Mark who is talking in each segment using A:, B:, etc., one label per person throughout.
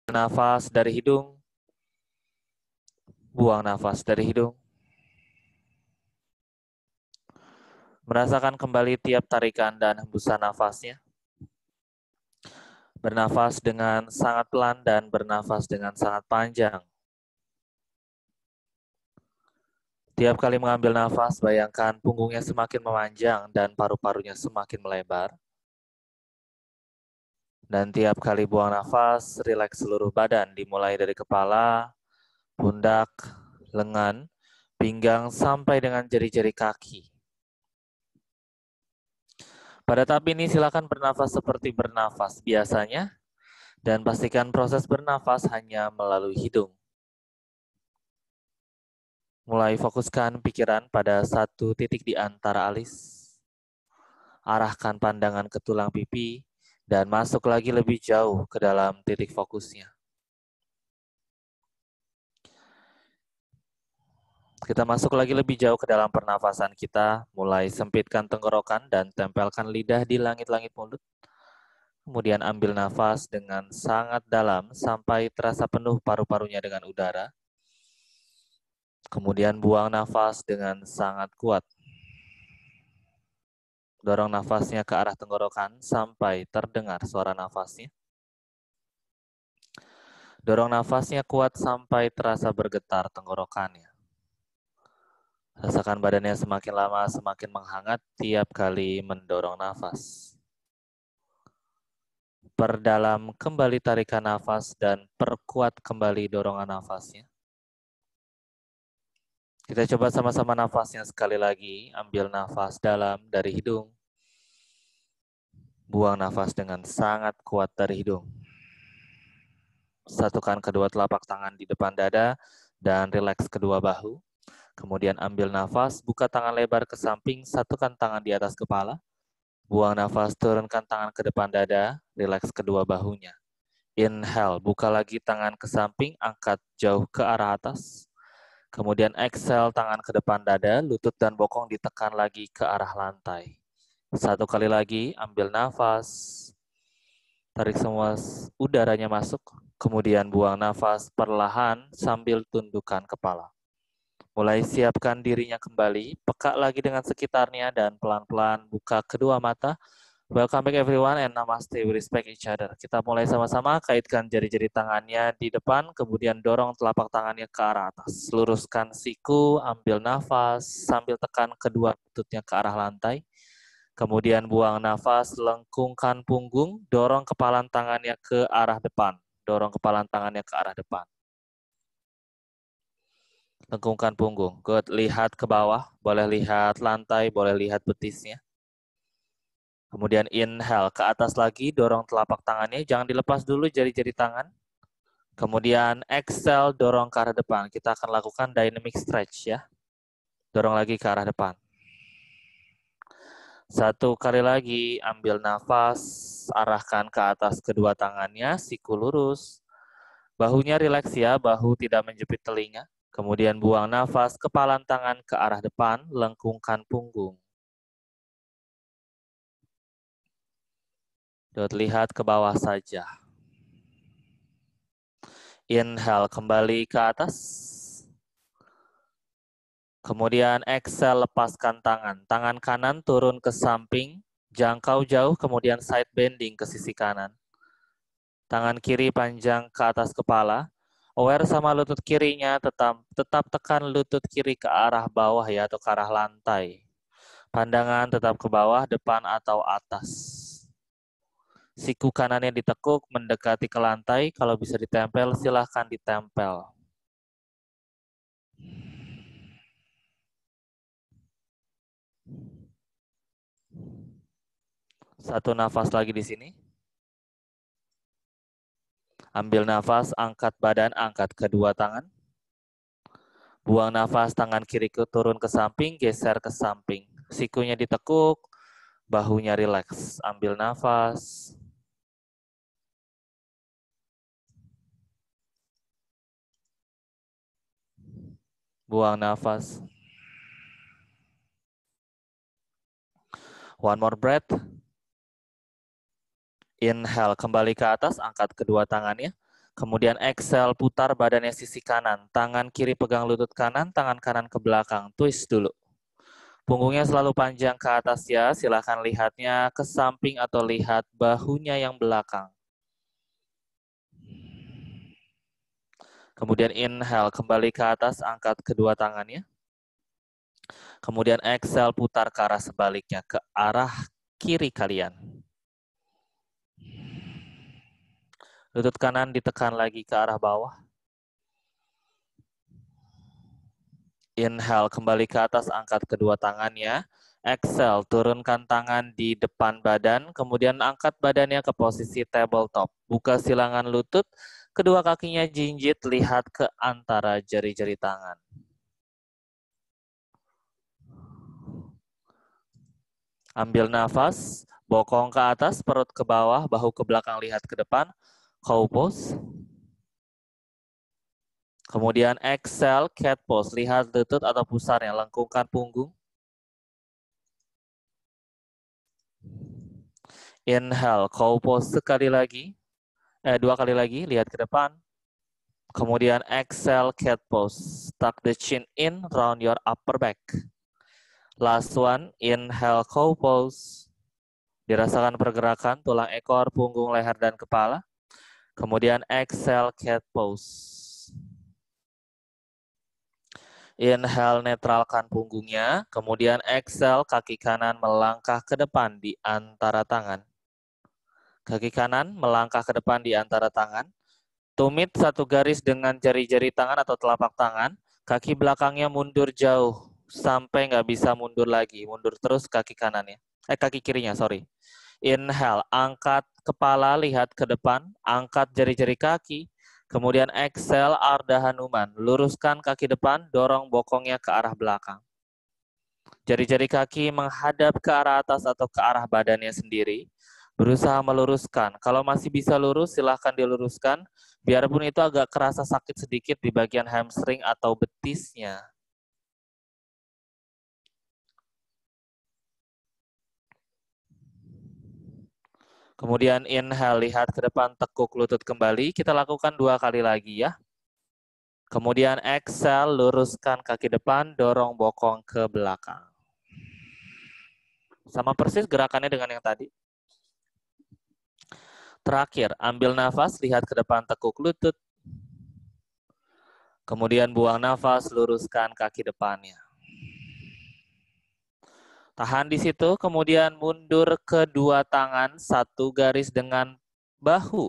A: Nafas dari hidung, buang nafas dari hidung. Merasakan kembali tiap tarikan dan hembusan nafasnya. Bernafas dengan sangat pelan dan bernafas dengan sangat panjang. Tiap kali mengambil nafas, bayangkan punggungnya semakin memanjang dan paru-parunya semakin melebar. Dan tiap kali buang nafas, rileks seluruh badan, dimulai dari kepala, pundak, lengan, pinggang, sampai dengan jari-jari kaki. Pada tahap ini silakan bernafas seperti bernafas biasanya, dan pastikan proses bernafas hanya melalui hidung. Mulai fokuskan pikiran pada satu titik di antara alis. Arahkan pandangan ke tulang pipi, dan masuk lagi lebih jauh ke dalam titik fokusnya. Kita masuk lagi lebih jauh ke dalam pernafasan kita, mulai sempitkan tenggorokan dan tempelkan lidah di langit-langit mulut. Kemudian ambil nafas dengan sangat dalam sampai terasa penuh paru-parunya dengan udara. Kemudian buang nafas dengan sangat kuat. Dorong nafasnya ke arah tenggorokan sampai terdengar suara nafasnya. Dorong nafasnya kuat sampai terasa bergetar tenggorokannya. Rasakan badannya semakin lama semakin menghangat tiap kali mendorong nafas. Perdalam kembali tarikan nafas dan perkuat kembali dorongan nafasnya. Kita coba sama-sama nafasnya sekali lagi. Ambil nafas dalam dari hidung. Buang nafas dengan sangat kuat dari hidung. Satukan kedua telapak tangan di depan dada dan rileks kedua bahu. Kemudian ambil nafas, buka tangan lebar ke samping, satukan tangan di atas kepala. Buang nafas, turunkan tangan ke depan dada, rileks kedua bahunya. Inhale, buka lagi tangan ke samping, angkat jauh ke arah atas. Kemudian exhale, tangan ke depan dada, lutut dan bokong ditekan lagi ke arah lantai. Satu kali lagi, ambil nafas. Tarik semua udaranya masuk. Kemudian buang nafas perlahan sambil tundukkan kepala. Mulai siapkan dirinya kembali, peka lagi dengan sekitarnya dan pelan-pelan buka kedua mata. Welcome back everyone and namaste, we respect each other. Kita mulai sama-sama, kaitkan jari-jari tangannya di depan, kemudian dorong telapak tangannya ke arah atas. Luruskan siku, ambil nafas, sambil tekan kedua lututnya ke arah lantai. Kemudian buang nafas, lengkungkan punggung, dorong kepalan tangannya ke arah depan. Dorong kepalan tangannya ke arah depan. Lengkungkan punggung. Good. Lihat ke bawah, boleh lihat lantai, boleh lihat betisnya. Kemudian inhale, ke atas lagi, dorong telapak tangannya, jangan dilepas dulu jari-jari tangan. Kemudian exhale, dorong ke arah depan. Kita akan lakukan dynamic stretch ya. Dorong lagi ke arah depan. Satu kali lagi, ambil nafas, arahkan ke atas kedua tangannya, siku lurus. Bahunya rileks ya, bahu tidak menjepit telinga. Kemudian buang nafas, kepalan tangan ke arah depan, lengkungkan punggung. Lihat ke bawah saja. Inhale, kembali ke atas. Kemudian exhale, lepaskan tangan. Tangan kanan turun ke samping, jangkau jauh, kemudian side bending ke sisi kanan. Tangan kiri panjang ke atas kepala. Aware sama lutut kirinya, tetap tekan lutut kiri ke arah bawah ya, atau ke arah lantai. Pandangan tetap ke bawah, depan atau atas. Siku kanannya ditekuk, mendekati ke lantai. Kalau bisa ditempel, silahkan ditempel. Satu nafas lagi di sini. Ambil nafas, angkat badan, angkat kedua tangan. Buang nafas, tangan kiri turun ke samping, geser ke samping. Sikunya ditekuk, bahunya rileks. Ambil nafas. Buang nafas. One more breath. Inhale, kembali ke atas, angkat kedua tangannya. Kemudian exhale, putar badannya sisi kanan. Tangan kiri pegang lutut kanan, tangan kanan ke belakang. Twist dulu. Punggungnya selalu panjang ke atas ya. Silahkan lihatnya ke samping atau lihat bahunya yang belakang. Kemudian inhale, kembali ke atas, angkat kedua tangannya. Kemudian exhale, putar ke arah sebaliknya, ke arah kiri kalian. Lutut kanan ditekan lagi ke arah bawah. Inhale, kembali ke atas, angkat kedua tangannya. Exhale, turunkan tangan di depan badan, kemudian angkat badannya ke posisi tabletop. Buka silangan lutut, kedua kakinya jinjit, lihat ke antara jari-jari tangan. Ambil nafas, bokong ke atas, perut ke bawah, bahu ke belakang, lihat ke depan. Cow pose. Kemudian exhale, cat pose. Lihat lutut atau pusarnya, lengkungkan punggung. Inhale, cow pose sekali lagi. Dua kali lagi, lihat ke depan. Kemudian exhale, cat pose. Tuck the chin in, round your upper back. Last one, inhale, cow pose. Dirasakan pergerakan tulang ekor, punggung, leher, dan kepala. Kemudian exhale, cat pose. Inhale, netralkan punggungnya. Kemudian exhale, kaki kanan melangkah ke depan di antara tangan. Kaki kanan melangkah ke depan di antara tangan. Tumit satu garis dengan jari-jari tangan atau telapak tangan. Kaki belakangnya mundur jauh sampai nggak bisa mundur lagi. Mundur terus kaki kanannya. Kaki kirinya, sorry. Inhale, angkat kepala, lihat ke depan. Angkat jari-jari kaki. Kemudian exhale, Ardha Hanuman. Luruskan kaki depan, dorong bokongnya ke arah belakang. Jari-jari kaki menghadap ke arah atas atau ke arah badannya sendiri. Berusaha meluruskan. Kalau masih bisa lurus, silahkan diluruskan. Biarpun itu agak kerasa sakit sedikit di bagian hamstring atau betisnya. Kemudian inhale, lihat ke depan, tekuk lutut kembali. Kita lakukan 2 kali lagi ya. Kemudian exhale, luruskan kaki depan, dorong bokong ke belakang. Sama persis gerakannya dengan yang tadi. Terakhir, ambil nafas, lihat ke depan, tekuk lutut. Kemudian buang nafas, luruskan kaki depannya. Tahan di situ, kemudian mundur kedua tangan, satu garis dengan bahu.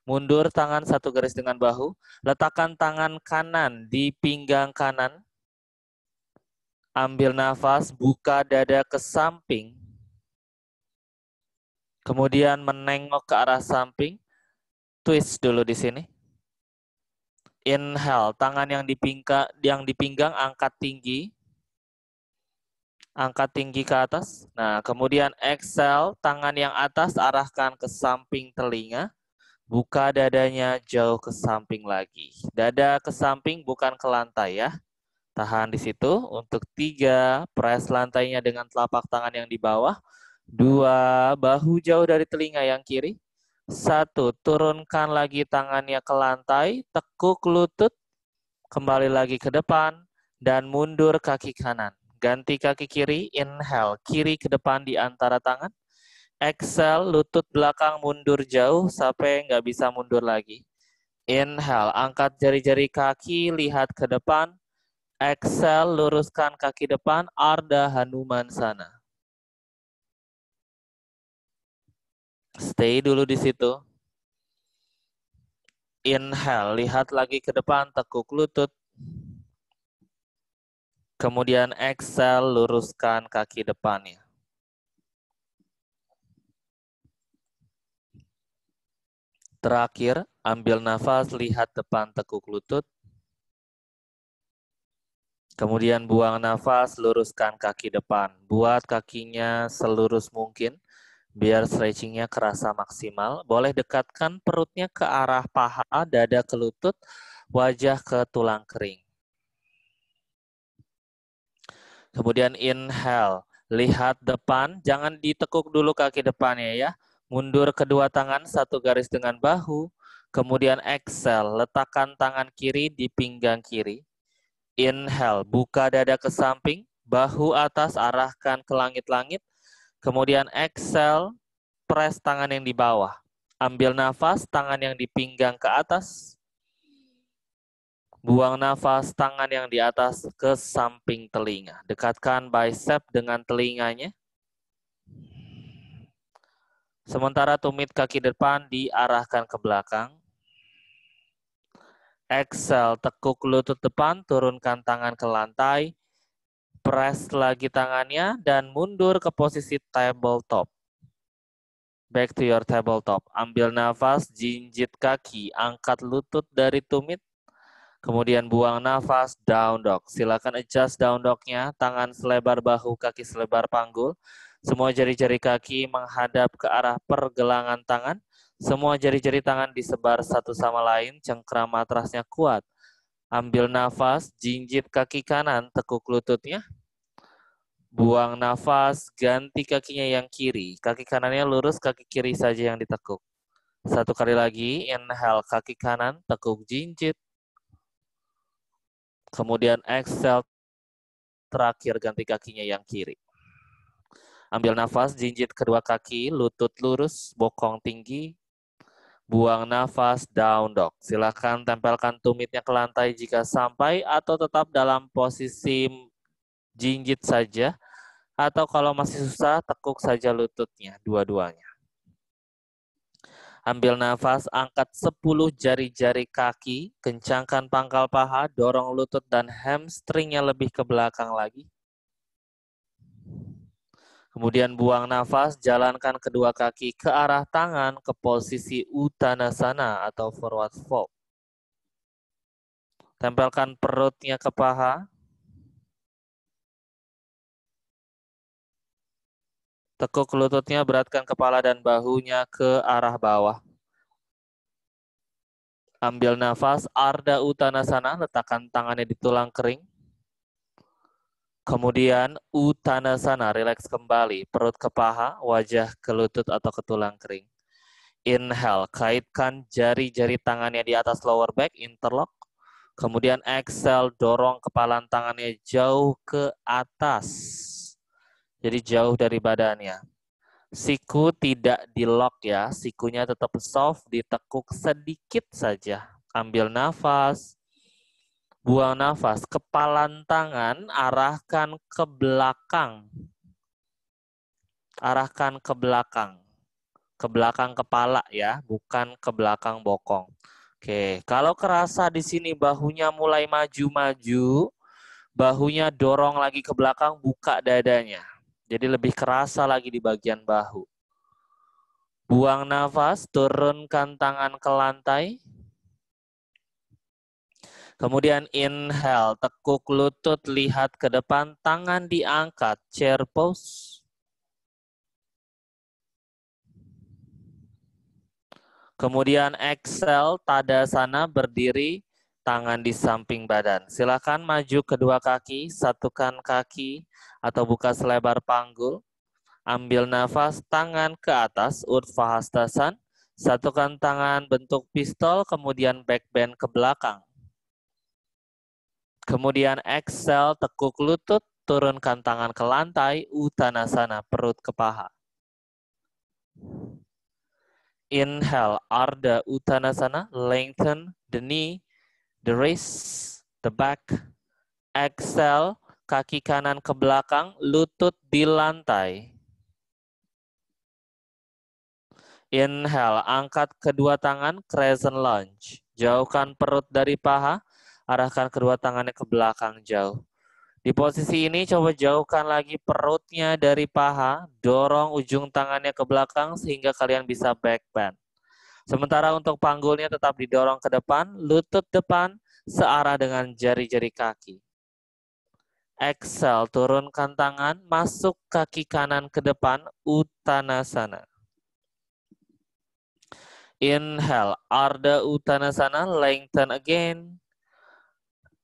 A: Mundur tangan satu garis dengan bahu. Letakkan tangan kanan di pinggang kanan. Ambil nafas, buka dada ke samping. Kemudian menengok ke arah samping. Twist dulu di sini. Inhale, tangan yang di pinggang angkat tinggi. Angkat tinggi ke atas. Nah, kemudian exhale, tangan yang atas arahkan ke samping telinga. Buka dadanya jauh ke samping lagi. Dada ke samping bukan ke lantai ya. Tahan di situ. Untuk 3, press lantainya dengan telapak tangan yang di bawah. 2, bahu jauh dari telinga yang kiri. 1, turunkan lagi tangannya ke lantai. Tekuk lutut. Kembali lagi ke depan. Dan mundur kaki kanan. Ganti kaki kiri, inhale, kiri ke depan di antara tangan. Exhale, lutut belakang mundur jauh sampai nggak bisa mundur lagi. Inhale, angkat jari-jari kaki, lihat ke depan. Exhale, luruskan kaki depan, Ardha Hanumansana. Stay dulu di situ. Inhale, lihat lagi ke depan, tekuk lutut. Kemudian exhale, luruskan kaki depannya. Terakhir, ambil nafas, lihat depan tekuk lutut. Kemudian buang nafas, luruskan kaki depan. Buat kakinya selurus mungkin, biar stretchingnya kerasa maksimal. Boleh dekatkan perutnya ke arah paha, dada ke lutut, wajah ke tulang kering. Kemudian inhale, lihat depan, jangan ditekuk dulu kaki depannya ya. Mundur kedua tangan, satu garis dengan bahu. Kemudian exhale, letakkan tangan kiri di pinggang kiri. Inhale, buka dada ke samping, bahu atas arahkan ke langit-langit. Kemudian exhale, press tangan yang di bawah. Ambil nafas, tangan yang di pinggang ke atas. Buang nafas, tangan yang di atas ke samping telinga. Dekatkan bicep dengan telinganya. Sementara tumit kaki depan diarahkan ke belakang. Exhale, tekuk lutut depan, turunkan tangan ke lantai. Press lagi tangannya dan mundur ke posisi tabletop. Back to your tabletop. Ambil nafas, jinjit kaki, angkat lutut dari tumit. Kemudian buang nafas, down dog. Silakan adjust down dognya, tangan selebar bahu, kaki selebar panggul. Semua jari-jari kaki menghadap ke arah pergelangan tangan. Semua jari-jari tangan disebar satu sama lain, cengkram matrasnya kuat. Ambil nafas, jinjit kaki kanan, tekuk lututnya. Buang nafas, ganti kakinya yang kiri. Kaki kanannya lurus, kaki kiri saja yang ditekuk. Satu kali lagi, inhale kaki kanan, tekuk jinjit. Kemudian exhale, terakhir ganti kakinya yang kiri. Ambil nafas, jinjit kedua kaki, lutut lurus, bokong tinggi. Buang nafas, down dog. Silakan tempelkan tumitnya ke lantai jika sampai atau tetap dalam posisi jinjit saja. Atau kalau masih susah, tekuk saja lututnya, dua-duanya. Ambil nafas, angkat 10 jari-jari kaki, kencangkan pangkal paha, dorong lutut dan hamstringnya lebih ke belakang lagi. Kemudian buang nafas, jalankan kedua kaki ke arah tangan ke posisi Uttanasana atau forward fold. Tempelkan perutnya ke paha. Tekuk lututnya, beratkan kepala dan bahunya ke arah bawah. Ambil nafas, Ardha Uttanasana, letakkan tangannya di tulang kering. Kemudian Uttanasana, rileks kembali, perut ke paha, wajah ke lutut atau ke tulang kering. Inhale, kaitkan jari-jari tangannya di atas lower back, interlock. Kemudian exhale, dorong kepalan tangannya jauh ke atas. Jadi jauh dari badannya. Siku tidak di lock ya, sikunya tetap soft, ditekuk sedikit saja. Ambil nafas. Buang nafas, kepalan tangan arahkan ke belakang. Arahkan ke belakang. Ke belakang kepala ya, bukan ke belakang bokong. Oke, kalau kerasa di sini bahunya mulai maju-maju, bahunya dorong lagi ke belakang, buka dadanya. Jadi lebih kerasa lagi di bagian bahu. Buang nafas, turunkan tangan ke lantai. Kemudian inhale, tekuk lutut, lihat ke depan, tangan diangkat, chair pose. Kemudian exhale, tadasana, berdiri, tangan di samping badan. Silakan maju kedua kaki, satukan kaki, atau buka selebar panggul. Ambil nafas, tangan ke atas, Urdhva Hastasana. Satukan tangan bentuk pistol, kemudian back bend ke belakang. Kemudian exhale, tekuk lutut, turunkan tangan ke lantai, Uttanasana, perut ke paha. Inhale, Ardha Uttanasana, lengthen the knee, the wrist, the back. Exhale, kaki kanan ke belakang, lutut di lantai. Inhale, angkat kedua tangan, crescent lunge. Jauhkan perut dari paha, arahkan kedua tangannya ke belakang jauh. Di posisi ini coba jauhkan lagi perutnya dari paha, dorong ujung tangannya ke belakang sehingga kalian bisa back bend. Sementara untuk panggulnya tetap didorong ke depan, lutut depan searah dengan jari-jari kaki. Exhale, turunkan tangan, masuk kaki kanan ke depan, Uttanasana. Inhale, Ardha Uttanasana, lengthen again.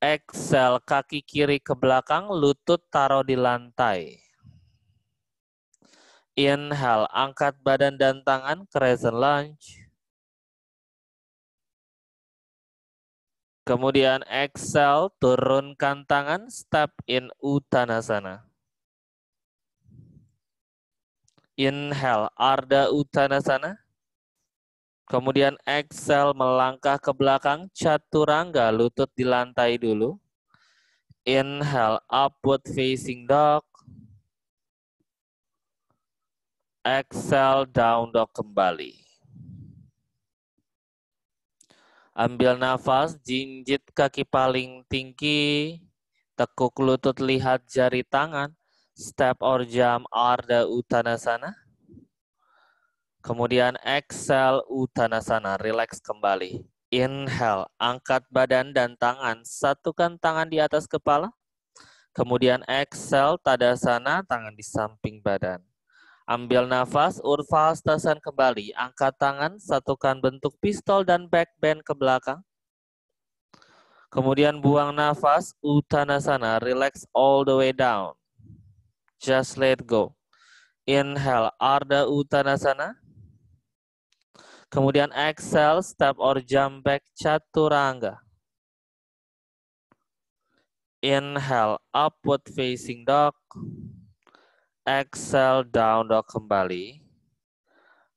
A: Exhale, kaki kiri ke belakang, lutut taruh di lantai. Inhale, angkat badan dan tangan, crescent lunge. Kemudian exhale, turunkan tangan, step in Uttanasana. Inhale, Ardha Uttanasana. Kemudian exhale, melangkah ke belakang, Chaturanga, lutut di lantai dulu. Inhale, upward facing dog. Exhale, down dog kembali. Ambil nafas, jinjit kaki paling tinggi, tekuk lutut, lihat jari tangan, step or jump Ardha Uttanasana. Kemudian exhale Uttanasana, relax kembali. Inhale, angkat badan dan tangan, satukan tangan di atas kepala. Kemudian exhale Tadasana, tangan di samping badan. Ambil nafas, Urvastasan kembali. Angkat tangan, satukan bentuk pistol dan back bend ke belakang. Kemudian buang nafas, Uttanasana, relax all the way down. Just let go. Inhale, Ardha Uttanasana. Kemudian exhale, step or jump back, Chaturanga. Inhale, upward facing dog. Exhale, down dog kembali.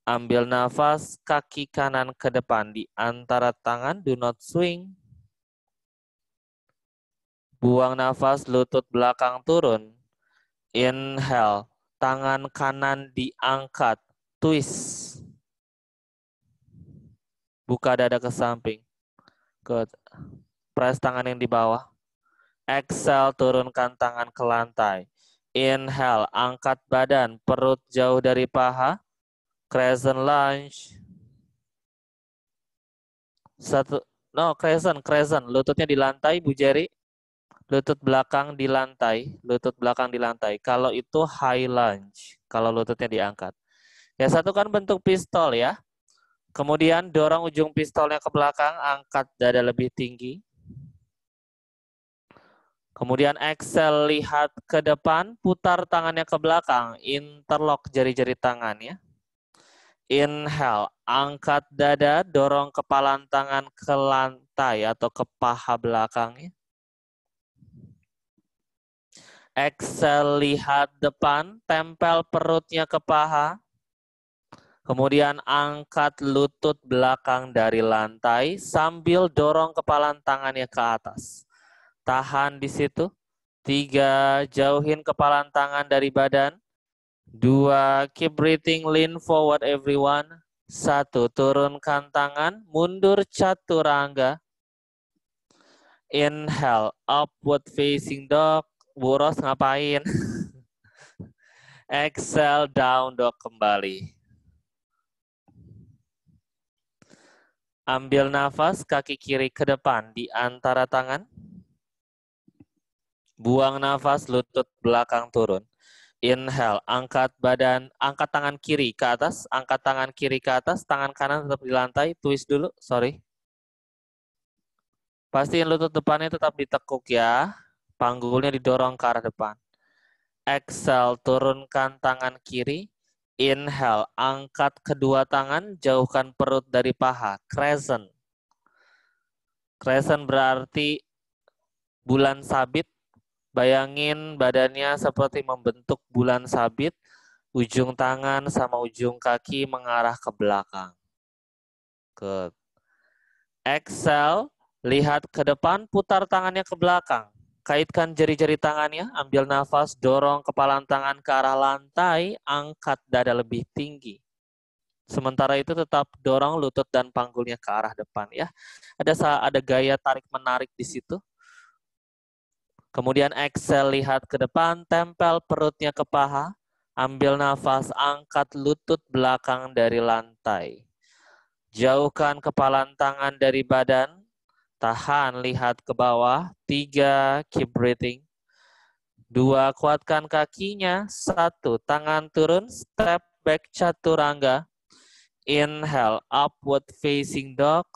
A: Ambil nafas, kaki kanan ke depan di antara tangan, do not swing. Buang nafas, lutut belakang turun. Inhale, tangan kanan diangkat, twist. Buka dada ke samping. Good. Press tangan yang di bawah. Exhale, turunkan tangan ke lantai. Inhale, angkat badan, perut jauh dari paha. Crescent lunge. Crescent. Lututnya di lantai, Bu Jerry. Lutut belakang di lantai. Kalau itu high lunge, kalau lututnya diangkat. Ya, satukan bentuk pistol ya. Kemudian dorong ujung pistolnya ke belakang, angkat dada lebih tinggi. Kemudian exhale, lihat ke depan, putar tangannya ke belakang, interlock jari-jari tangannya. Inhale, angkat dada, dorong kepalan tangan ke lantai atau ke paha belakangnya. Exhale, lihat depan, tempel perutnya ke paha. Kemudian angkat lutut belakang dari lantai sambil dorong kepalan tangannya ke atas. Tahan di situ. 3, jauhin kepalan tangan dari badan. 2, keep breathing, lean forward everyone. 1, turunkan tangan, mundur Chaturanga. Inhale, upward facing dog. Bu Ros ngapain? Exhale, down dog kembali. Ambil nafas, kaki kiri ke depan di antara tangan. Buang nafas, lutut belakang turun. Inhale, angkat badan, angkat tangan kiri ke atas, tangan kanan tetap di lantai, twist dulu, sorry. Pastiin lutut depannya tetap ditekuk ya, panggulnya didorong ke arah depan. Exhale, turunkan tangan kiri. Inhale, angkat kedua tangan, jauhkan perut dari paha, crescent. Crescent berarti bulan sabit. Bayangin badannya seperti membentuk bulan sabit, ujung tangan sama ujung kaki mengarah ke belakang. Good. Exhale, lihat ke depan, putar tangannya ke belakang. Kaitkan jari-jari tangannya, ambil nafas, dorong kepalan tangan ke arah lantai, angkat dada lebih tinggi. Sementara itu tetap dorong lutut dan panggulnya ke arah depan ya. Ada gaya tarik-menarik di situ. Kemudian exhale, lihat ke depan, tempel perutnya ke paha. Ambil nafas, angkat lutut belakang dari lantai. Jauhkan kepalan tangan dari badan. Tahan, lihat ke bawah. 3, keep breathing. 2, kuatkan kakinya. 1, tangan turun, step back Chaturanga. Inhale, upward facing dog.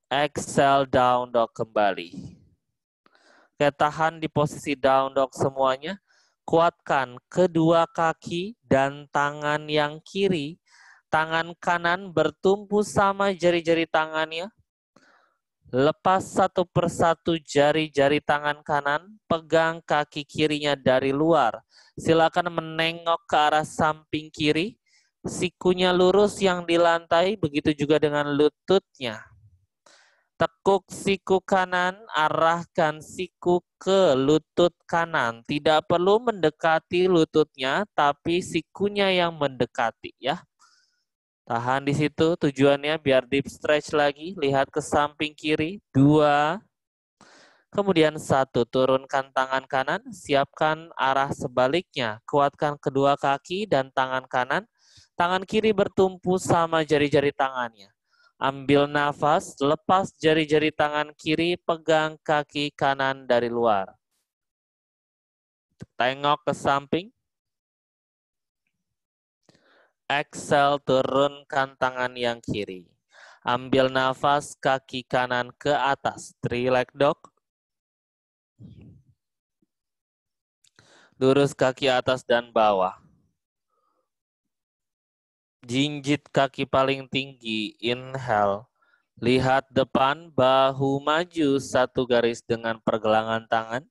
A: Exhale, down dog kembali. Oke, tahan di posisi down dog semuanya. Kuatkan kedua kaki dan tangan yang kiri. Tangan kanan bertumpu sama jari-jari tangannya. Lepas satu persatu jari-jari tangan kanan, pegang kaki kirinya dari luar. Silakan menengok ke arah samping kiri, sikunya lurus yang di lantai, begitu juga dengan lututnya. Tekuk siku kanan, arahkan siku ke lutut kanan. Tidak perlu mendekati lututnya, tapi sikunya yang mendekati ya. Tahan di situ, tujuannya biar deep stretch lagi. Lihat ke samping kiri, 2. Kemudian 1, turunkan tangan kanan, siapkan arah sebaliknya. Kuatkan kedua kaki dan tangan kanan. Tangan kiri bertumpu sama jari-jari tangannya. Ambil nafas, lepas jari-jari tangan kiri, pegang kaki kanan dari luar. Tengok ke samping. Exhale, turunkan tangan yang kiri. Ambil nafas, kaki kanan ke atas. 3 leg dog. Lurus kaki atas dan bawah. Jinjit kaki paling tinggi, inhale. Lihat depan, bahu maju satu garis dengan pergelangan tangan.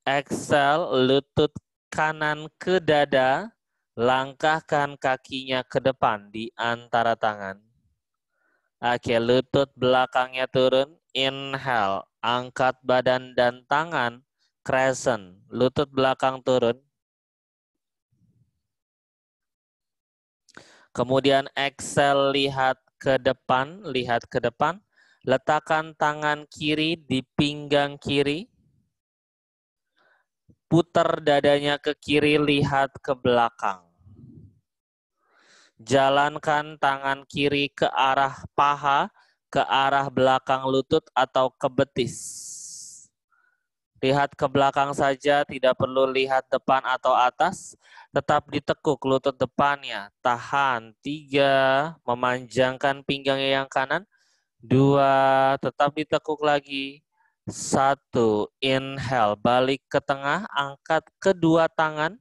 A: Exhale, lutut kanan ke dada. Langkahkan kakinya ke depan di antara tangan. Oke, lutut belakangnya turun. Inhale, angkat badan dan tangan. Crescent, lutut belakang turun. Kemudian exhale, lihat ke depan, letakkan tangan kiri di pinggang kiri, putar dadanya ke kiri, lihat ke belakang. Jalankan tangan kiri ke arah paha, ke arah belakang lutut atau ke betis. Lihat ke belakang saja, tidak perlu lihat depan atau atas. Tetap ditekuk lutut depannya. Tahan. 3, memanjangkan pinggangnya yang kanan. 2, tetap ditekuk lagi. 1, inhale, balik ke tengah, angkat kedua tangan.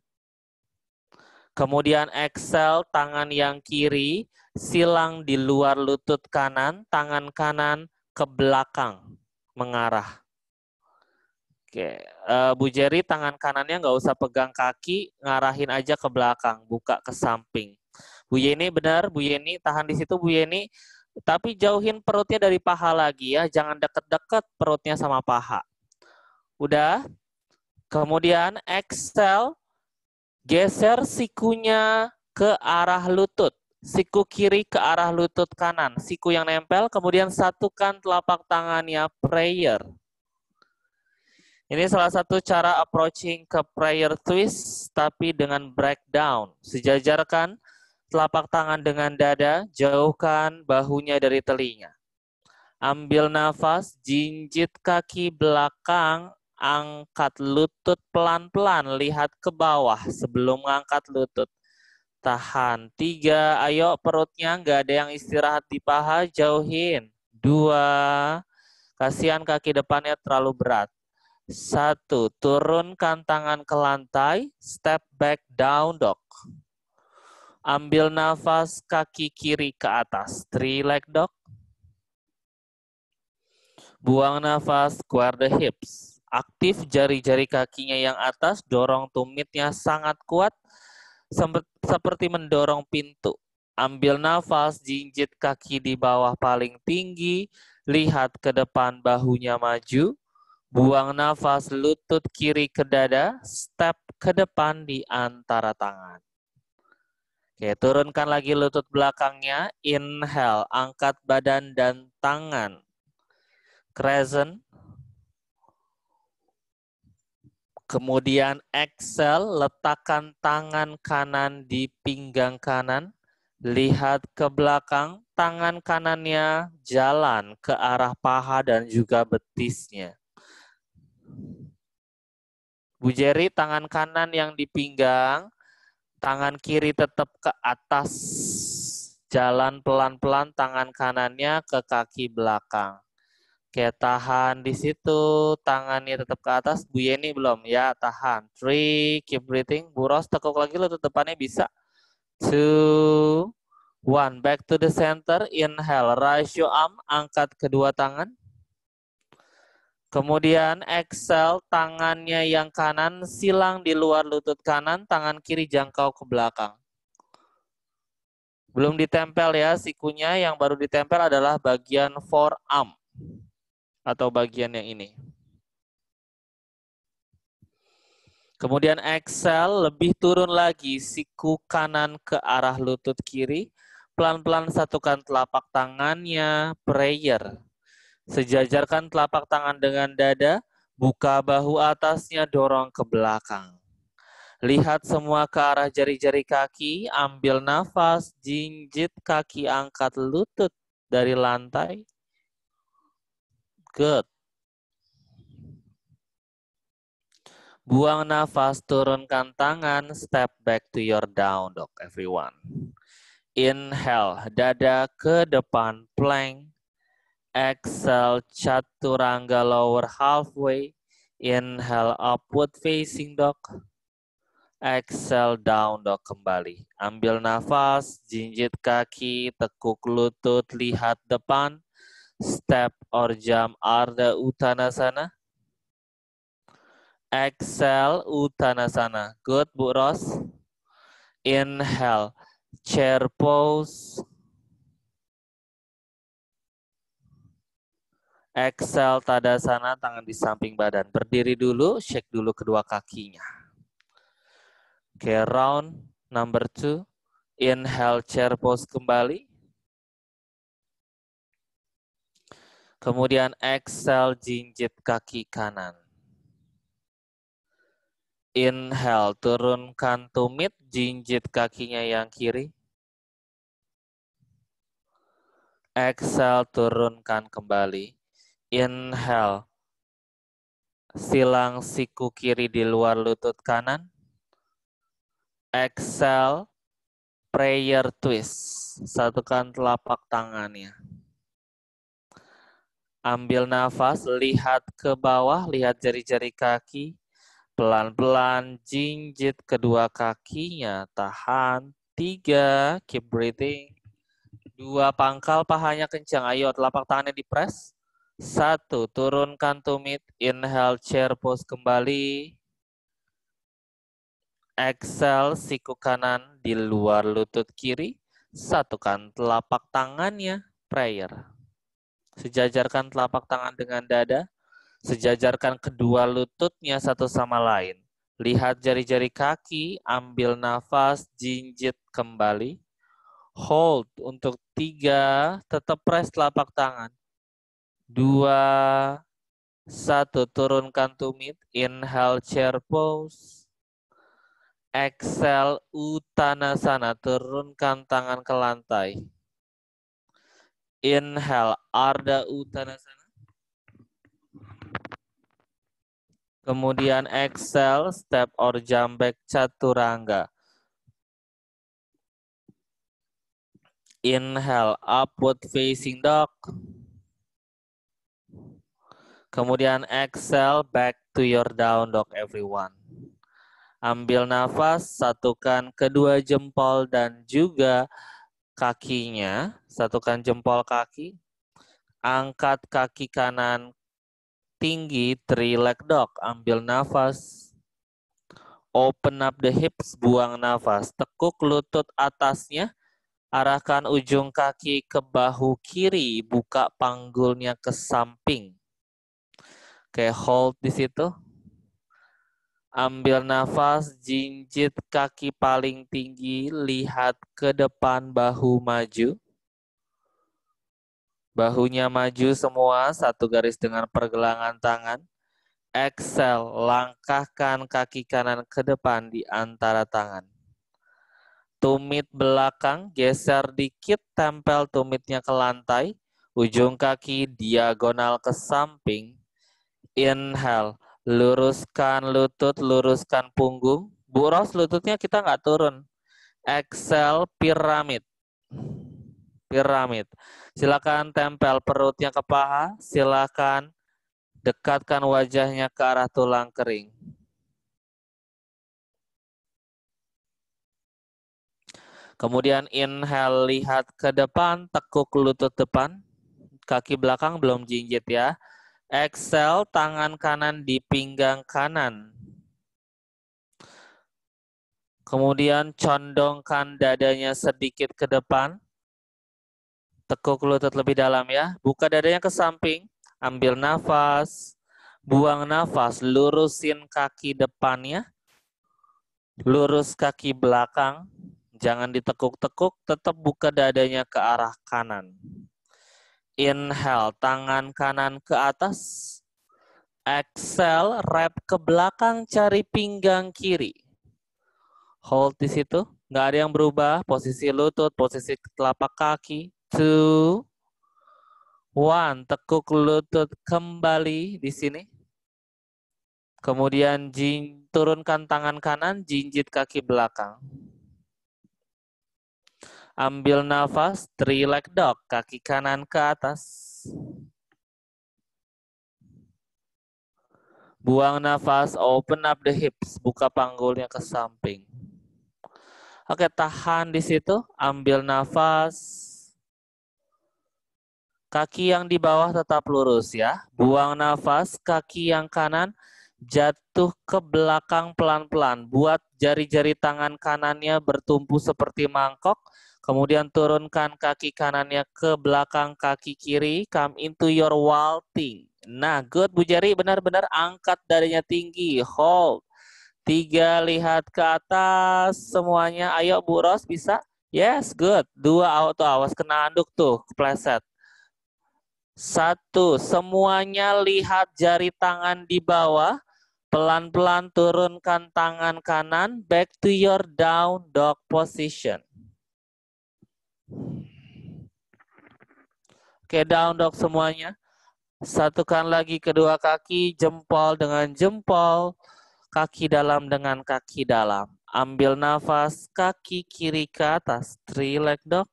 A: Kemudian exhale, tangan yang kiri silang di luar lutut kanan, tangan kanan ke belakang mengarah. Oke, Bu Jerry tangan kanannya nggak usah pegang kaki, ngarahin aja ke belakang, buka ke samping. Bu Yeni benar, Bu Yeni tahan di situ Bu Yeni, tapi jauhin perutnya dari paha lagi ya, jangan deket-deket perutnya sama paha. Udah, kemudian exhale, geser sikunya ke arah lutut, siku kiri ke arah lutut kanan, siku yang nempel, kemudian satukan telapak tangannya prayer. Ini salah satu cara approaching ke prayer twist, tapi dengan breakdown. Sejajarkan telapak tangan dengan dada, jauhkan bahunya dari telinga. Ambil nafas, jinjit kaki belakang, angkat lutut pelan-pelan, lihat ke bawah sebelum mengangkat lutut. Tahan. 3, ayo perutnya nggak ada yang istirahat di paha, jauhin. 2, kasihan kaki depannya terlalu berat. 1, turunkan tangan ke lantai, step back down dog. Ambil nafas, kaki kiri ke atas, 3 leg dog. Buang nafas, square the hips. Aktif jari-jari kakinya yang atas, dorong tumitnya sangat kuat, seperti mendorong pintu. Ambil nafas, jinjit kaki di bawah paling tinggi, lihat ke depan bahunya maju. Buang nafas, lutut kiri ke dada, step ke depan di antara tangan. Oke, turunkan lagi lutut belakangnya, inhale, angkat badan dan tangan. Crescent. Kemudian exhale, letakkan tangan kanan di pinggang kanan, lihat ke belakang, tangan kanannya jalan ke arah paha dan juga betisnya. Bu Jerry, tangan kanan yang di pinggang, tangan kiri tetap ke atas. Jalan pelan-pelan tangan kanannya ke kaki belakang. Oke, tahan di situ, tangannya tetap ke atas. Bu Yeni belum, ya tahan. 3, keep breathing. Bu Ros tekuk lagi lutut depannya bisa. 2, One, back to the center, inhale, raise your arm, angkat kedua tangan. Kemudian exhale, tangannya yang kanan silang di luar lutut kanan, tangan kiri jangkau ke belakang. Belum ditempel ya sikunya, yang baru ditempel adalah bagian forearm atau bagian yang ini. Kemudian exhale, lebih turun lagi siku kanan ke arah lutut kiri. Pelan-pelan satukan telapak tangannya, prayer. Sejajarkan telapak tangan dengan dada, buka bahu atasnya, dorong ke belakang. Lihat semua ke arah jari-jari kaki, ambil nafas, jinjit kaki, angkat lutut dari lantai. Good. Buang nafas, turunkan tangan, step back to your down dog, everyone. Inhale, dada ke depan, plank. Exhale, chaturanga lower halfway. Inhale, upward facing dog. Exhale, down dog kembali. Ambil nafas, jinjit kaki, tekuk lutut, lihat depan. Step or jump Ardha Uttanasana. Exhale, Uttanasana. Good, Bu Ros. Inhale, chair pose. Exhale, Tadasana, tangan di samping badan. Berdiri dulu, shake dulu kedua kakinya. Oke, round number 2. Inhale, chair pose kembali. Kemudian exhale, jinjit kaki kanan. Inhale, turunkan tumit, jinjit kakinya yang kiri. Exhale, turunkan kembali. Inhale, silang siku kiri di luar lutut kanan. Exhale, prayer twist. Satukan telapak tangannya. Ambil nafas, lihat ke bawah, lihat jari-jari kaki. Pelan-pelan jinjit kedua kakinya. Tahan. 3, keep breathing. 2, pangkal pahanya kencang. Ayo, telapak tangannya dipres. 1, turunkan tumit. Inhale, chair pose kembali. Exhale, siku kanan di luar lutut kiri. Satukan telapak tangannya, prayer. Sejajarkan telapak tangan dengan dada. Sejajarkan kedua lututnya satu sama lain. Lihat jari-jari kaki, ambil nafas, jinjit kembali. Hold untuk 3, tetap press telapak tangan. 2, 1, turunkan tumit. Inhale, chair pose. Exhale, Uttanasana, turunkan tangan ke lantai. Inhale, Ardha Uttanasana. Kemudian exhale, step or jump back chaturanga. Inhale, upward facing dog. Kemudian exhale, back to your down dog, everyone. Ambil nafas, satukan kedua jempol dan juga kakinya. Satukan jempol kaki. Angkat kaki kanan tinggi, 3 leg dog. Ambil nafas. Open up the hips, buang nafas. Tekuk lutut atasnya. Arahkan ujung kaki ke bahu kiri, buka panggulnya ke samping. Oke, hold di situ. Ambil nafas, jinjit kaki paling tinggi, lihat ke depan, bahu maju. Bahunya maju semua, satu garis dengan pergelangan tangan. Exhale, langkahkan kaki kanan ke depan di antara tangan. Tumit belakang, geser dikit, tempel tumitnya ke lantai. Ujung kaki diagonal ke samping. Inhale, luruskan lutut, luruskan punggung. Bu Ros, lututnya kita nggak turun. Exhale, piramid. Piramid. Silakan tempel perutnya ke paha. Silakan dekatkan wajahnya ke arah tulang kering. Kemudian inhale, lihat ke depan, tekuk lutut depan. Kaki belakang belum jinjit ya. Exhale, tangan kanan di pinggang kanan. Kemudian condongkan dadanya sedikit ke depan. Tekuk lutut lebih dalam ya. Buka dadanya ke samping. Ambil nafas. Buang nafas. Lurusin kaki depannya. Lurus kaki belakang. Jangan ditekuk-tekuk. Tetap buka dadanya ke arah kanan. Inhale, tangan kanan ke atas. Exhale, wrap ke belakang, cari pinggang kiri. Hold di situ, nggak ada yang berubah. Posisi lutut, posisi telapak kaki. 2, 1, tekuk lutut kembali di sini. Kemudian turunkan tangan kanan, jinjit kaki belakang. Ambil nafas, 3 leg dog, kaki kanan ke atas. Buang nafas, open up the hips, buka panggulnya ke samping. Oke, tahan di situ, ambil nafas. Kaki yang di bawah tetap lurus ya. Buang nafas, kaki yang kanan jatuh ke belakang pelan-pelan. Buat jari-jari tangan kanannya bertumpu seperti mangkok. Kemudian turunkan kaki kanannya ke belakang kaki kiri. Come into your vaulting. Nah, good Bu Jari, benar-benar angkat dadanya tinggi. Hold. 3, lihat ke atas semuanya. Ayo Bu Ros, bisa? Yes, good. 2, auto, awas kena anduk tuh, kepleset. 1, semuanya lihat jari tangan di bawah. Pelan-pelan turunkan tangan kanan. Back to your down dog position. Oke, down dog semuanya. Satukan lagi kedua kaki, jempol dengan jempol. Kaki dalam dengan kaki dalam. Ambil nafas, kaki kiri ke atas. 3 leg dog.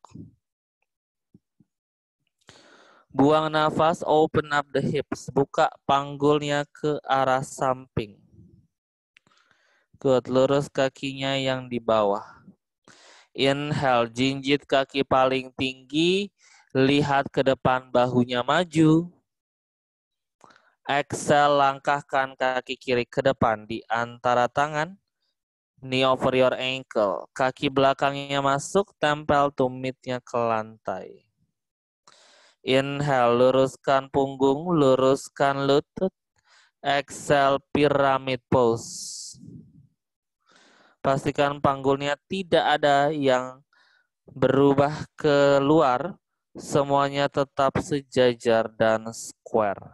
A: Buang nafas, open up the hips. Buka panggulnya ke arah samping. Good, lurus kakinya yang di bawah. Inhale, jinjit kaki paling tinggi. Lihat ke depan, bahunya maju. Exhale, langkahkan kaki kiri ke depan di antara tangan. Knee over your ankle. Kaki belakangnya masuk, tempel tumitnya ke lantai. Inhale, luruskan punggung, luruskan lutut. Exhale, pyramid pose. Pastikan panggulnya tidak ada yang berubah keluar. Semuanya tetap sejajar dan square.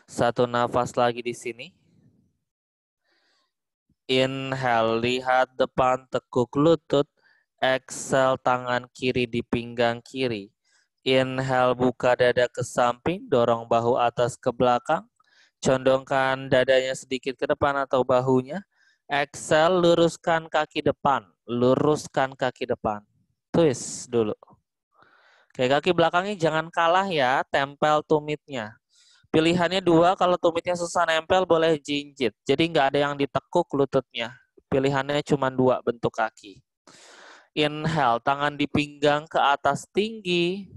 A: 1 nafas lagi di sini. Inhale, lihat depan, tekuk lutut. Exhale, tangan kiri di pinggang kiri. Inhale, buka dada ke samping, dorong bahu atas ke belakang. Condongkan dadanya sedikit ke depan atau bahunya. Exhale, luruskan kaki depan. Luruskan kaki depan. Twist dulu. Oke, kaki belakangnya jangan kalah ya, tempel tumitnya. Pilihannya 2, kalau tumitnya susah nempel boleh jinjit. Jadi nggak ada yang ditekuk lututnya. Pilihannya cuma 2 bentuk kaki. Inhale, tangan di pinggang ke atas tinggi.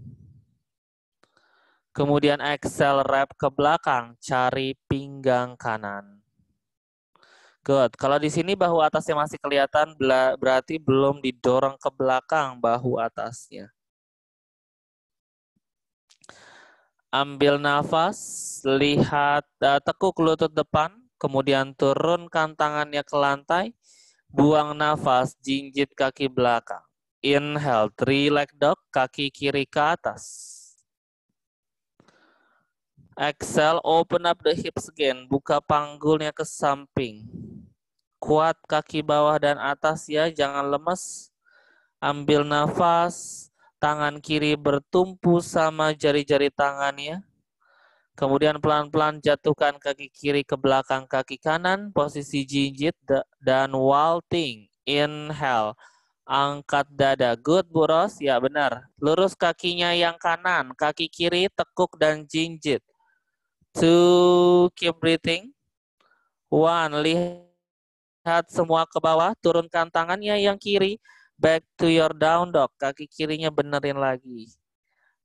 A: Kemudian exhale, wrap ke belakang, cari pinggang kanan. Good. Kalau di sini bahu atasnya masih kelihatan, berarti belum didorong ke belakang bahu atasnya. Ambil nafas, lihat, tekuk lutut depan, kemudian turunkan tangannya ke lantai, buang nafas, jinjit kaki belakang. Inhale, 3 leg dog, kaki kiri ke atas. Exhale, open up the hips again, buka panggulnya ke samping. Kuat kaki bawah dan atas ya, jangan lemes. Ambil nafas, tangan kiri bertumpu sama jari-jari tangannya. Kemudian pelan-pelan jatuhkan kaki kiri ke belakang kaki kanan, posisi jinjit dan vaulting. Inhale, angkat dada. Good Bu Ros, ya benar. Lurus kakinya yang kanan, kaki kiri tekuk dan jinjit. 2, keep breathing. 1, lihat Lihat semua ke bawah, turunkan tangannya yang kiri. Back to your down dog. Kaki kirinya benerin lagi.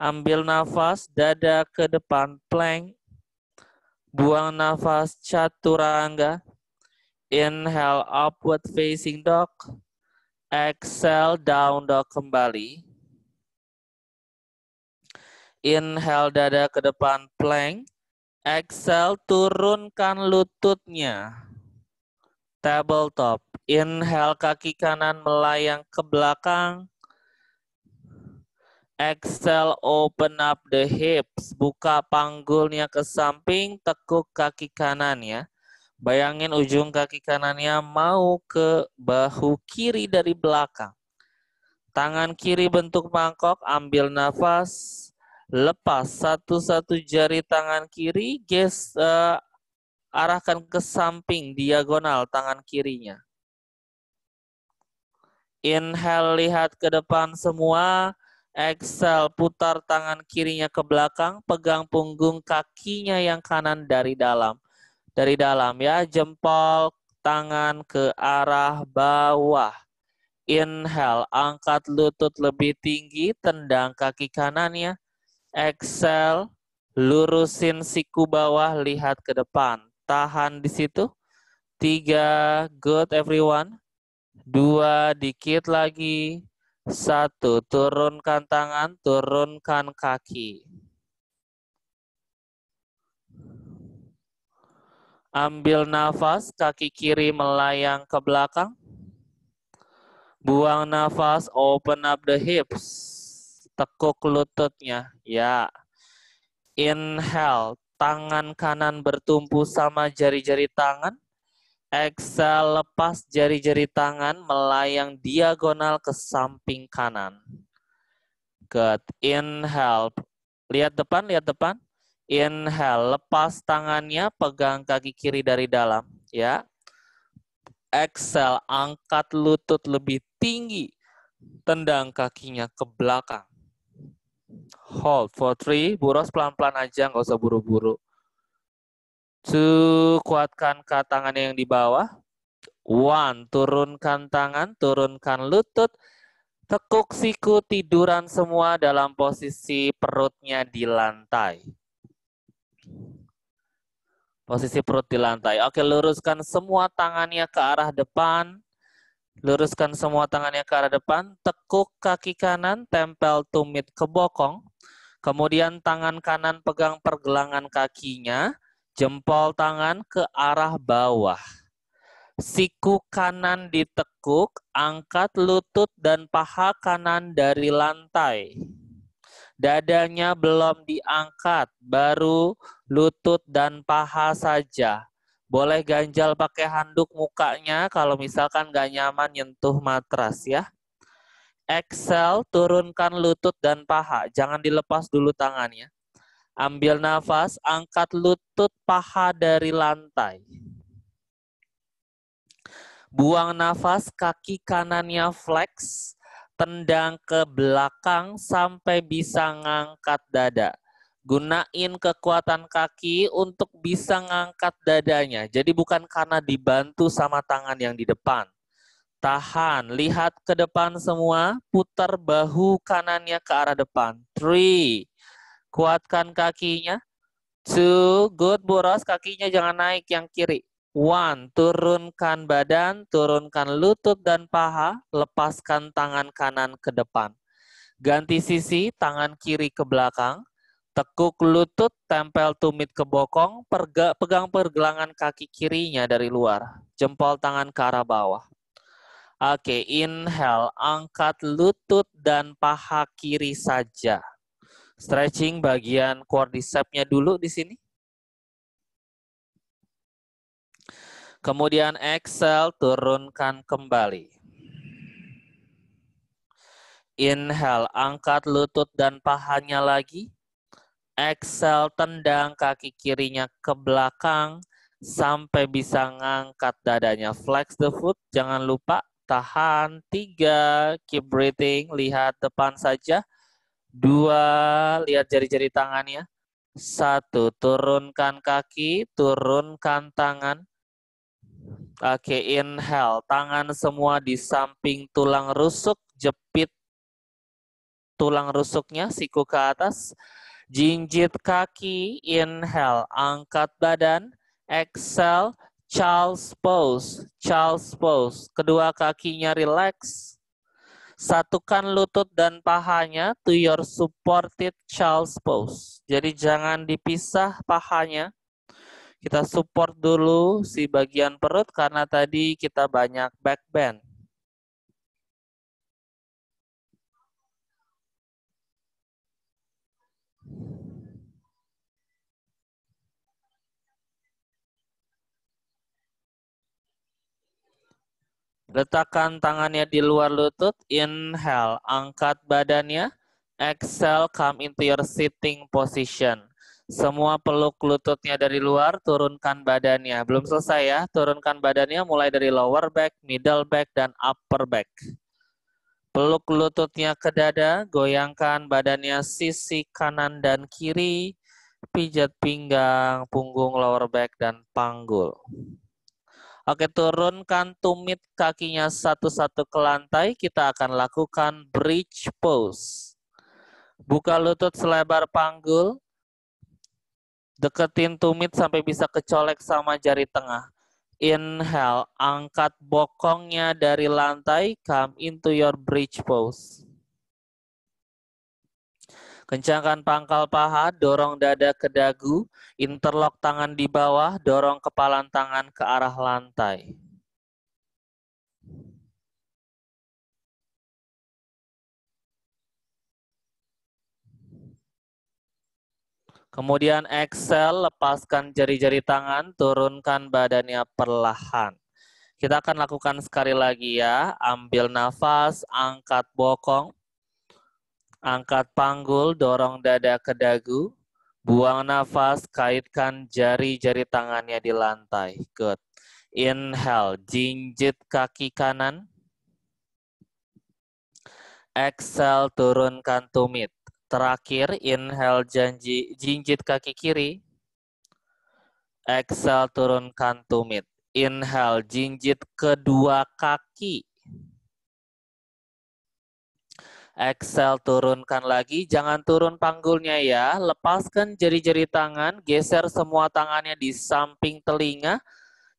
A: Ambil nafas, dada ke depan, plank. Buang nafas, chaturanga. Inhale, upward facing dog. Exhale, down dog kembali. Inhale, dada ke depan, plank. Exhale, turunkan lututnya. Tabletop. Inhale, kaki kanan melayang ke belakang. Exhale, open up the hips. Buka panggulnya ke samping, tekuk kaki kanan ya. Bayangin ujung kaki kanannya mau ke bahu kiri dari belakang. Tangan kiri bentuk mangkok, ambil nafas. Lepas satu-satu jari tangan kiri, arahkan ke samping diagonal tangan kirinya. Inhale, lihat ke depan semua. Exhale, putar tangan kirinya ke belakang, pegang punggung kakinya yang kanan dari dalam. Dari dalam ya, jempol tangan ke arah bawah. Inhale, angkat lutut lebih tinggi, tendang kaki kanannya. Exhale, lurusin siku bawah, lihat ke depan. Tahan di situ. 3, good everyone. 2, dikit lagi. 1, turunkan tangan, turunkan kaki. Ambil nafas, kaki kiri melayang ke belakang. Buang nafas, open up the hips. Tekuk lututnya, ya. Inhale, tangan kanan bertumpu sama jari-jari tangan. Exhale, lepas jari-jari tangan melayang diagonal ke samping kanan. Good. Inhale, lihat depan, lihat depan. Inhale, lepas tangannya, pegang kaki kiri dari dalam, ya. Exhale, angkat lutut lebih tinggi, tendang kakinya ke belakang. Hold for 3, buros pelan-pelan aja, nggak usah buru-buru. 2, kuatkan ke tangan yang di bawah. 1, turunkan tangan, turunkan lutut, tekuk siku, tiduran semua dalam posisi perutnya di lantai. Posisi perut di lantai. Oke, luruskan semua tangannya ke arah depan. Luruskan semua tangannya ke arah depan. Tekuk kaki kanan, tempel tumit ke bokong. Kemudian tangan kanan pegang pergelangan kakinya. Jempol tangan ke arah bawah. Siku kanan ditekuk, angkat lutut dan paha kanan dari lantai. Dadanya belum diangkat, baru lutut dan paha saja. Boleh ganjal pakai handuk mukanya kalau misalkan nggak nyaman nyentuh matras ya. Exhale, turunkan lutut dan paha. Jangan dilepas dulu tangannya. Ambil nafas, angkat lutut paha dari lantai. Buang nafas, kaki kanannya flex. Tendang ke belakang sampai bisa ngangkat dada. Gunain kekuatan kaki untuk bisa ngangkat dadanya. Jadi bukan karena dibantu sama tangan yang di depan. Tahan, lihat ke depan semua, putar bahu kanannya ke arah depan. 3, kuatkan kakinya. 2, good boros, kakinya jangan naik yang kiri. 1, turunkan badan, turunkan lutut dan paha, lepaskan tangan kanan ke depan. Ganti sisi, tangan kiri ke belakang, tekuk lutut, tempel tumit ke bokong, pegang pergelangan kaki kirinya dari luar, jempol tangan ke arah bawah. Oke, inhale, angkat lutut dan paha kiri saja. Stretching bagian quadricepsnya dulu di sini. Kemudian exhale, turunkan kembali. Inhale, angkat lutut dan pahanya lagi. Exhale, tendang kaki kirinya ke belakang sampai bisa ngangkat dadanya. Flex the foot, jangan lupa. Tahan. 3, keep breathing. Lihat depan saja. 2, lihat jari-jari tangannya. 1, turunkan kaki, turunkan tangan. Oke, inhale. Tangan semua di samping tulang rusuk, jepit tulang rusuknya, siku ke atas. Jinjit kaki, inhale. Angkat badan, exhale. Child's pose, child's pose. Kedua kakinya relax. Satukan lutut dan pahanya to your supported child's pose. Jadi jangan dipisah pahanya. Kita support dulu si bagian perut karena tadi kita banyak back bend. Letakkan tangannya di luar lutut, inhale, angkat badannya, exhale, come into your sitting position. Semua peluk lututnya dari luar, turunkan badannya. Belum selesai ya, turunkan badannya mulai dari lower back, middle back, dan upper back. Peluk lututnya ke dada, goyangkan badannya sisi kanan dan kiri, pijat pinggang, punggung, lower back, dan panggul. Oke, turunkan tumit kakinya satu-satu ke lantai. Kita akan lakukan bridge pose. Buka lutut selebar panggul. Deketin tumit sampai bisa kecolek sama jari tengah. Inhale, angkat bokongnya dari lantai. Come into your bridge pose. Kencangkan pangkal paha, dorong dada ke dagu. Interlock tangan di bawah, dorong kepalan tangan ke arah lantai. Kemudian exhale, lepaskan jari-jari tangan, turunkan badannya perlahan. Kita akan lakukan sekali lagi ya. Ambil nafas, angkat bokong. Angkat panggul, dorong dada ke dagu. Buang nafas, kaitkan jari-jari tangannya di lantai. Good. Inhale, jinjit kaki kanan. Exhale, turunkan tumit. Terakhir, inhale jinjit kaki kiri. Exhale, turunkan tumit. Inhale, jinjit kedua kaki. Exhale, turunkan lagi. Jangan turun panggulnya ya. Lepaskan jari-jari tangan. Geser semua tangannya di samping telinga.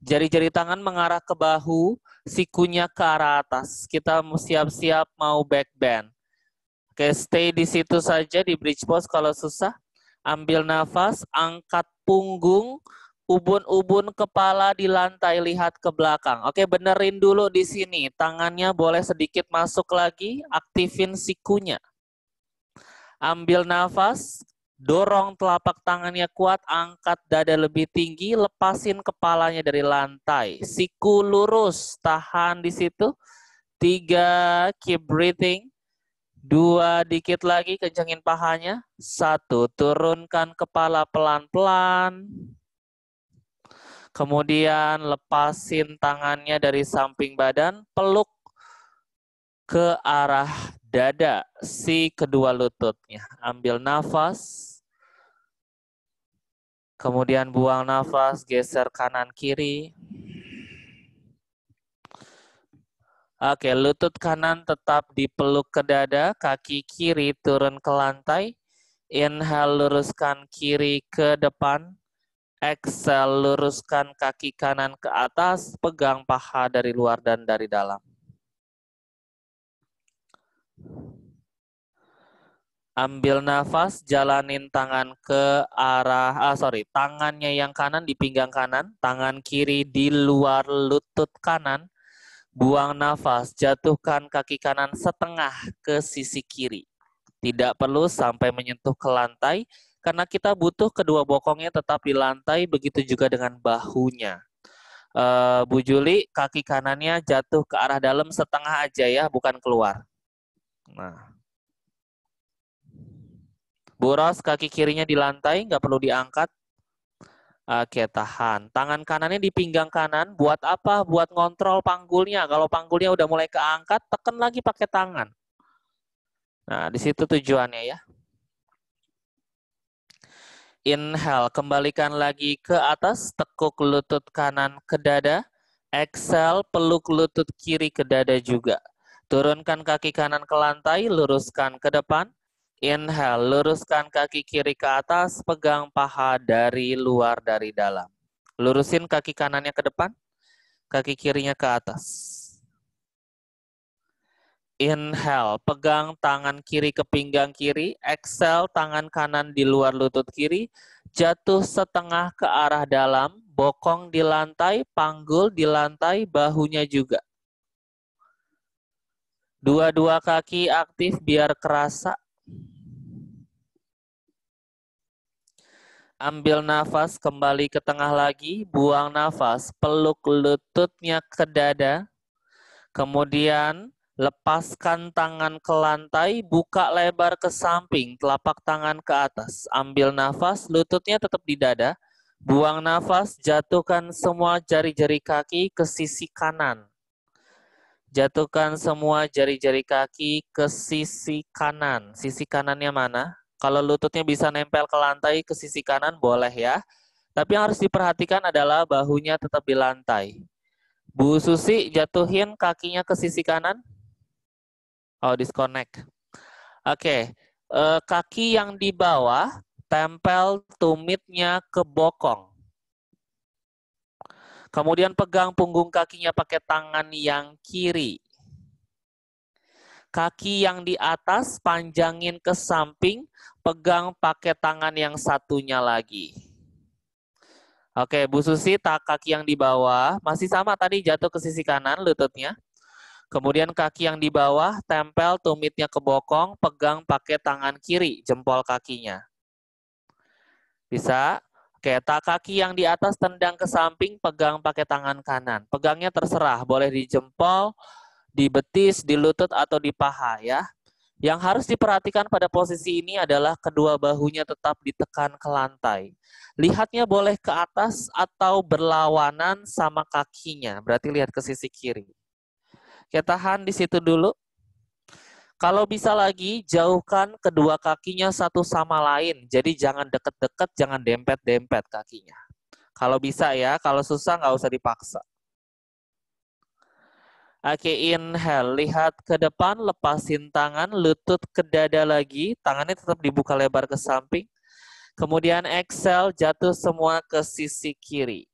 A: Jari-jari tangan mengarah ke bahu. Sikunya ke arah atas. Kita siap-siap mau back bend. Oke, stay di situ saja di bridge pose kalau susah. Ambil nafas, angkat punggung, ubun-ubun kepala di lantai, lihat ke belakang. Oke, benerin dulu di sini. Tangannya boleh sedikit masuk lagi, aktifin sikunya. Ambil nafas, dorong telapak tangannya kuat, angkat dada lebih tinggi, lepasin kepalanya dari lantai. Siku lurus, tahan di situ. 3, keep breathing. 2, dikit lagi, kencengin pahanya. 1, turunkan kepala pelan-pelan. Kemudian lepasin tangannya dari samping badan, peluk ke arah dada si kedua lututnya. Ambil nafas. Kemudian buang nafas, geser kanan kiri. Oke, lutut kanan tetap dipeluk ke dada, kaki kiri turun ke lantai. Inhale, luruskan kiri ke depan. Exhale, luruskan kaki kanan ke atas, pegang paha dari luar dan dari dalam. Ambil nafas, jalanin tangan ke arah, tangannya yang kanan di pinggang kanan, tangan kiri di luar lutut kanan. Buang nafas, jatuhkan kaki kanan setengah ke sisi kiri. Tidak perlu sampai menyentuh ke lantai, karena kita butuh kedua bokongnya tetap di lantai, begitu juga dengan bahunya. Bu Juli, kaki kanannya jatuh ke arah dalam setengah aja ya, bukan keluar. Nah, Bu Ros, kaki kirinya di lantai, nggak perlu diangkat. Oke, tahan. Tangan kanannya di pinggang kanan. Buat apa? Buat ngontrol panggulnya. Kalau panggulnya udah mulai keangkat, tekan lagi pakai tangan. Nah, di situ tujuannya ya. Inhale, kembalikan lagi ke atas. Tekuk lutut kanan ke dada. Exhale, peluk lutut kiri ke dada juga. Turunkan kaki kanan ke lantai, luruskan ke depan. Inhale, luruskan kaki kiri ke atas, pegang paha dari luar dari dalam. Lurusin kaki kanannya ke depan, kaki kirinya ke atas. Inhale, pegang tangan kiri ke pinggang kiri. Exhale, tangan kanan di luar lutut kiri. Jatuh setengah ke arah dalam, bokong di lantai, panggul di lantai, bahunya juga. Dua-dua kaki aktif biar kerasa. Ambil nafas, kembali ke tengah lagi, buang nafas, peluk lututnya ke dada. Kemudian lepaskan tangan ke lantai, buka lebar ke samping, telapak tangan ke atas. Ambil nafas, lututnya tetap di dada. Buang nafas, jatuhkan semua jari-jari kaki ke sisi kanan. Jatuhkan semua jari-jari kaki ke sisi kanan. Sisi kanannya mana? Kalau lututnya bisa nempel ke lantai ke sisi kanan, boleh ya. Tapi yang harus diperhatikan adalah bahunya tetap di lantai. Bu Susi, jatuhin kakinya ke sisi kanan. Oh, disconnect. Oke, kaki yang di bawah tempel tumitnya ke bokong. Kemudian pegang punggung kakinya pakai tangan yang kiri. Kaki yang di atas panjangin ke samping, pegang pakai tangan yang satunya lagi. Oke, Bu Susi, kaki yang di bawah masih sama tadi, jatuh ke sisi kanan lututnya. Kemudian kaki yang di bawah tempel tumitnya ke bokong, pegang pakai tangan kiri, jempol kakinya. Bisa? Oke, kaki yang di atas tendang ke samping, pegang pakai tangan kanan. Pegangnya terserah, boleh di jempol, di betis, di lutut, atau di paha ya. Yang harus diperhatikan pada posisi ini adalah kedua bahunya tetap ditekan ke lantai. Lihatnya boleh ke atas atau berlawanan sama kakinya, berarti lihat ke sisi kiri. Kita tahan di situ dulu. Kalau bisa lagi, jauhkan kedua kakinya satu sama lain. Jadi jangan deket-deket, jangan dempet-dempet kakinya. Kalau bisa ya, kalau susah nggak usah dipaksa. Oke, inhale, lihat ke depan, lepasin tangan, lutut ke dada lagi, tangannya tetap dibuka lebar ke samping. Kemudian exhale, jatuh semua ke sisi kiri.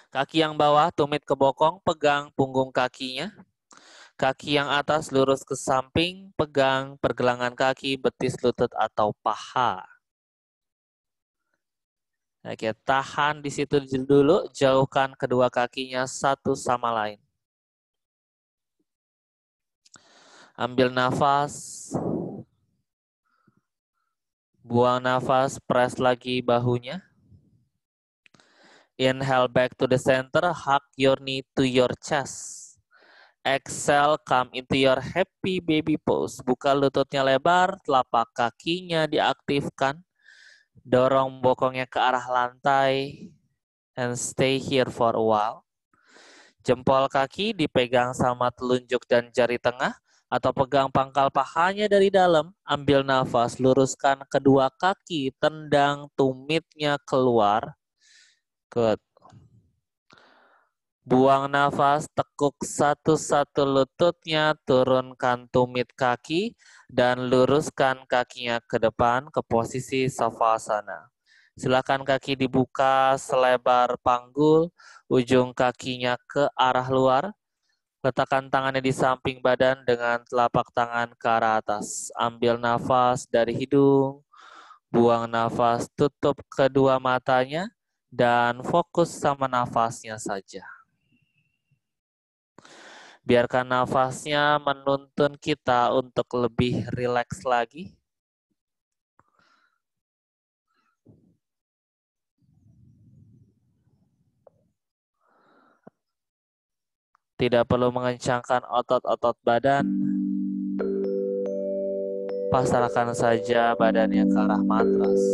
A: Kaki yang bawah tumit ke bokong, pegang punggung kakinya. Kaki yang atas lurus ke samping, pegang pergelangan kaki, betis, lutut, atau paha. Oke, tahan di situ dulu, jauhkan kedua kakinya satu sama lain. Ambil nafas. Buang nafas, press lagi bahunya. Inhale back to the center, hug your knee to your chest. Exhale, come into your happy baby pose. Buka lututnya lebar, telapak kakinya diaktifkan. Dorong bokongnya ke arah lantai. And stay here for a while. Jempol kaki dipegang sama telunjuk dan jari tengah. Atau pegang pangkal pahanya dari dalam. Ambil nafas, luruskan kedua kaki, tendang tumitnya keluar. Good. Buang nafas, tekuk satu-satu lututnya, turunkan tumit kaki, dan luruskan kakinya ke depan ke posisi Savasana. Silakan kaki dibuka selebar panggul, ujung kakinya ke arah luar. Letakkan tangannya di samping badan dengan telapak tangan ke arah atas. Ambil nafas dari hidung, buang nafas, tutup kedua matanya, dan fokus sama nafasnya saja. Biarkan nafasnya menuntun kita untuk lebih rileks lagi. Tidak perlu mengencangkan otot-otot badan. Pasrahkan saja badannya ke arah matras.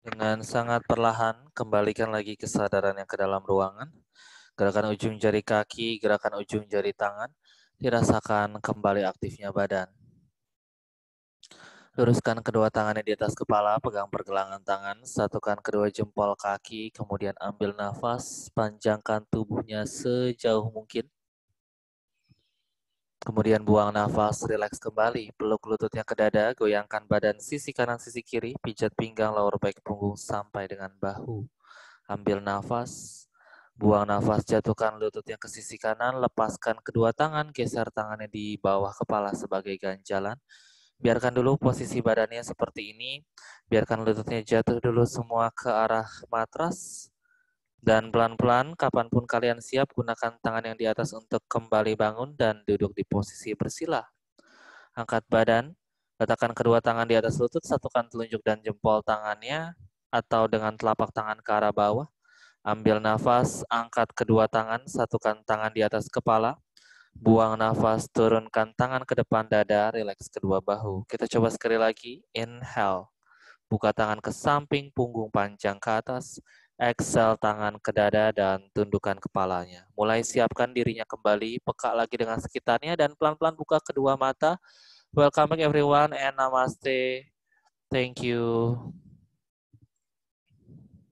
A: Dengan sangat perlahan, kembalikan lagi kesadaran yang ke dalam ruangan. Gerakan ujung jari kaki, gerakan ujung jari tangan. Dirasakan kembali aktifnya badan. Luruskan kedua tangannya di atas kepala, pegang pergelangan tangan, satukan kedua jempol kaki, kemudian ambil nafas, panjangkan tubuhnya sejauh mungkin. Kemudian buang nafas, rileks kembali, peluk lututnya ke dada, goyangkan badan sisi kanan sisi kiri, pijat pinggang, lower back punggung sampai dengan bahu. Ambil nafas, buang nafas, jatuhkan lututnya ke sisi kanan, lepaskan kedua tangan, geser tangannya di bawah kepala sebagai ganjalan. Biarkan dulu posisi badannya seperti ini, biarkan lututnya jatuh dulu semua ke arah matras. Dan pelan-pelan, kapanpun kalian siap, gunakan tangan yang di atas untuk kembali bangun dan duduk di posisi bersila. Angkat badan, letakkan kedua tangan di atas lutut, satukan telunjuk dan jempol tangannya, atau dengan telapak tangan ke arah bawah. Ambil nafas, angkat kedua tangan, satukan tangan di atas kepala. Buang nafas, turunkan tangan ke depan dada, rileks kedua bahu. Kita coba sekali lagi, inhale. Buka tangan ke samping, punggung panjang ke atas. Exhale, tangan ke dada dan tundukkan kepalanya. Mulai siapkan dirinya kembali, peka lagi dengan sekitarnya, dan pelan-pelan buka kedua mata. Welcome back everyone and namaste. Thank you.